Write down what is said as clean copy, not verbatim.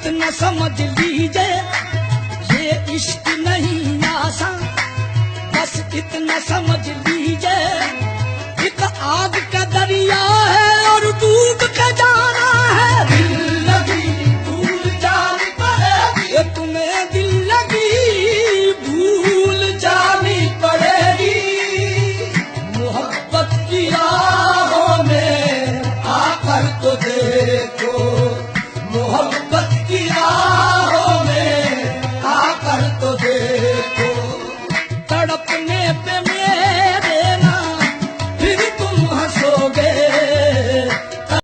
इतना समझ लीजिए ये इश्क नहीं आसान, बस इतना समझ लीजिए एक आग का दरिया है और डूब के जाना है। दिल लगी भूल जानी पड़ेगी, तुम्हें दिल लगी भूल जानी पड़ेगी। मोहब्बत की राहों में आकर तो